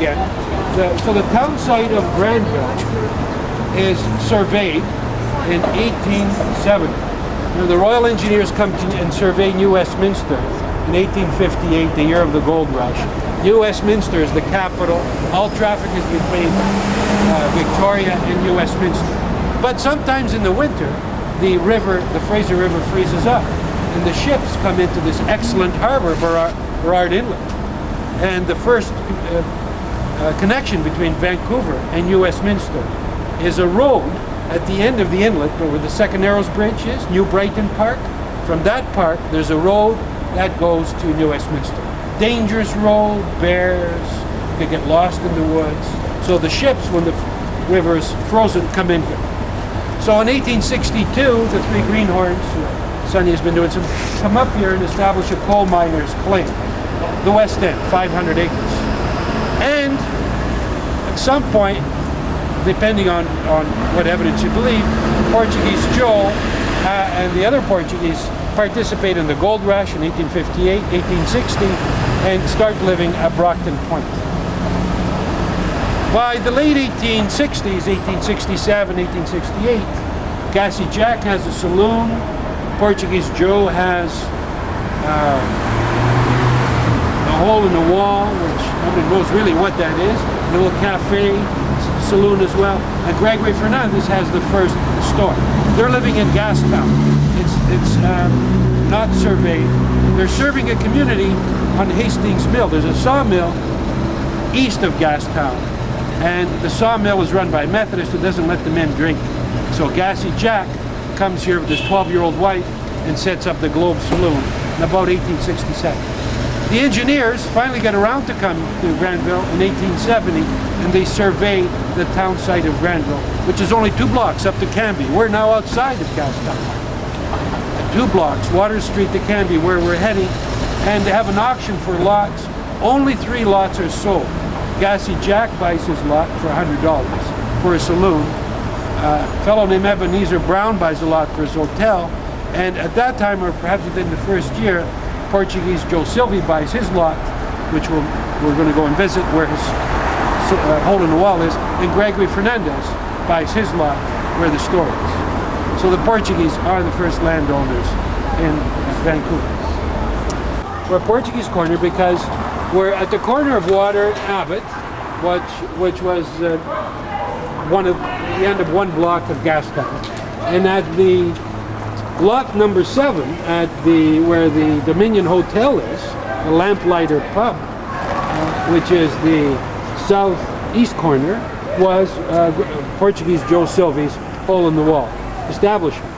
again. So the town site of Granville is surveyed in 1870. The Royal Engineers come to and survey New Westminster in 1858, the year of the gold rush. New Westminster is the capital. All traffic is between Victoria and New Westminster. But sometimes in the winter, the Fraser River freezes up, and the ships come into this excellent harbor, Burrard Inlet. And the first connection between Vancouver and New Westminster is a road at the end of the inlet where the Second Narrows Bridge is, New Brighton Park. From that park, there's a road that goes to New Westminster. Dangerous road, bears, could get lost in the woods. So the ships, when the river is frozen, come in here. So in 1862, the three greenhorns, Sonny has been doing some, come up here and establish a coal miner's claim. The West End, 500 acres. And at some point, depending on what evidence you believe, Portuguese Joe and the other Portuguese participate in the gold rush in 1858, 1860, and start living at Brockton Point. By the late 1860s, 1867, 1868, Gassy Jack has a saloon, Portuguese Joe has a hole in the wall, which nobody knows really what that is, a little cafe, saloon as well, and Gregory Fernandez has the first store. They're living in Gastown. It's not surveyed. They're serving a community on Hastings Mill. There's a sawmill east of Gastown, and the sawmill is run by a Methodist who doesn't let the men drink. So Gassy Jack comes here with his 12-year-old wife and sets up the Globe Saloon in about 1867. The engineers finally get around to come to Granville in 1870, and they survey the town site of Granville, which is only 2 blocks up to Canby. We're now outside of Gastown. 2 blocks, Water Street to Canby, where we're heading, and they have an auction for lots. Only 3 lots are sold. Gassy Jack buys his lot for $100 for a saloon. A fellow named Ebenezer Brown buys a lot for his hotel, and at that time, or perhaps within the first year, Portuguese Joe Silvey buys his lot, which we're going to go and visit where his hole in the wall is, and Gregory Fernandez buys his lot where the store is. So the Portuguese are the first landowners in Vancouver. We're at Portuguese Corner because we're at the corner of Water and Abbott, which was the end of 1 block of Gastown. And at the block number 7, at where the Dominion Hotel is, the Lamplighter Pub, which is the southeast corner, was Portuguese Joe Silvey's hole in the wall establishment.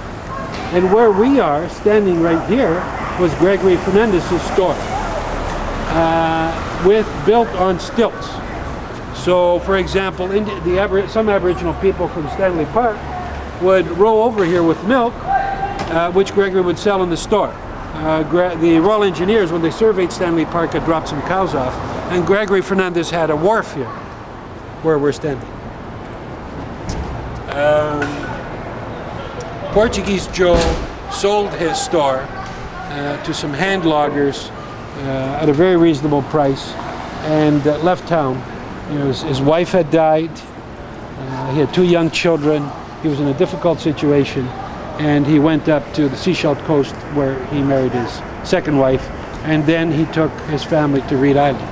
And where we are, standing right here, was Gregory Fernandez's store, built on stilts. So, for example, some Aboriginal people from Stanley Park would row over here with milk, which Gregory would sell in the store. The Royal Engineers, when they surveyed Stanley Park, had dropped some cows off, and Gregory Fernandez had a wharf here, where we're standing. Portuguese Joe sold his store to some hand loggers at a very reasonable price, and left town. His wife had died. He had 2 young children. He was in a difficult situation, and he went up to the Sechelt coast where he married his second wife, and then he took his family to Reed Island.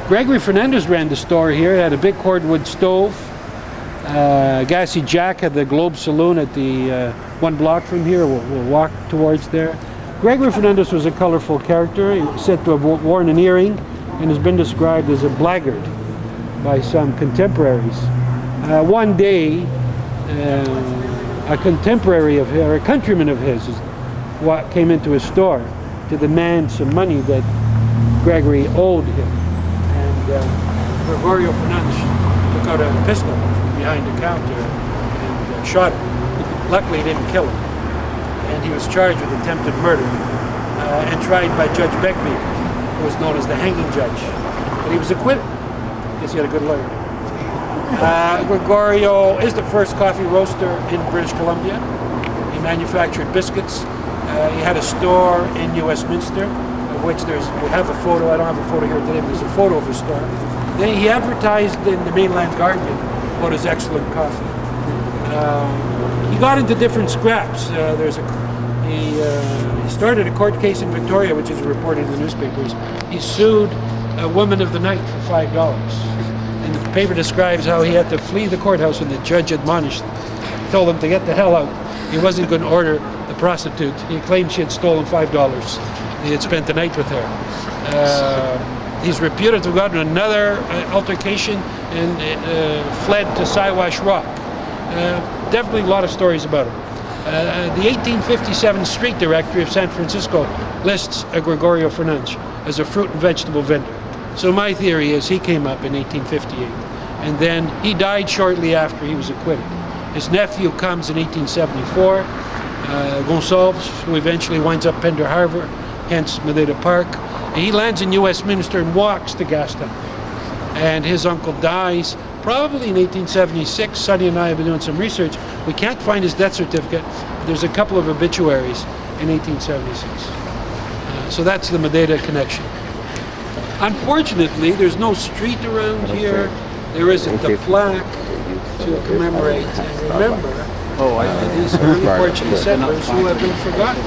Gregory Fernandez ran the store here. He had a big cordwood stove. Gassy Jack had the Globe Saloon at the 1 block from here. We'll walk towards there. Gregory Fernandez was a colorful character. He was said to have worn an earring and has been described as a blackguard by some contemporaries. One day, a contemporary of his, or a countryman of his, came into his store to demand some money that Gregory owed him. And Gregorio Fernandez took out a pistol from behind the counter and shot him. Luckily, he didn't kill him. And he was charged with attempted murder and tried by Judge Begbie, who was known as the hanging judge. But he was acquitted. I guess he had a good lawyer. Gregorio is the first coffee roaster in British Columbia. He manufactured biscuits. He had a store in New Westminster, of which we have a photo. I don't have a photo here today, but there's a photo of his store. Then he advertised in the Mainland Guardian about his excellent coffee. He got into different scraps. He started a court case in Victoria, which is reported in the newspapers. He sued a woman of the night for $5. And the paper describes how he had to flee the courthouse when the judge admonished him, told him to get the hell out. He wasn't going to order the prostitute. He claimed she had stolen $5. He had spent the night with her. He's reputed to have gotten another altercation and fled to Siwash Rock. Definitely a lot of stories about him. The 1857 street directory of San Francisco lists a Gregorio Fernandes as a fruit and vegetable vendor. So my theory is he came up in 1858, and then he died shortly after he was acquitted. His nephew comes in 1874, Gonçalves, who eventually winds up Pender Harbor, hence Madeira Park. And he lands in Westminster and walks to Gastown. And his uncle dies probably in 1876. Sonny and I have been doing some research. We can't find his death certificate, but there's a couple of obituaries in 1876. So that's the Madeira connection. Unfortunately, there's no street around here. There isn't a plaque to commemorate and remember these early Portuguese settlers who have been forgotten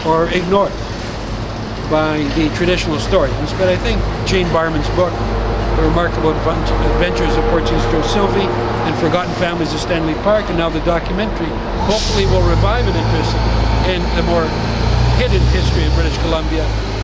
or ignored by the traditional historians. But I think Jane Barman's book, The Remarkable Adventures of Portuguese Joe Silvey and Forgotten Families of Stanley Park, and now the documentary, hopefully will revive an interest in the more hidden history of British Columbia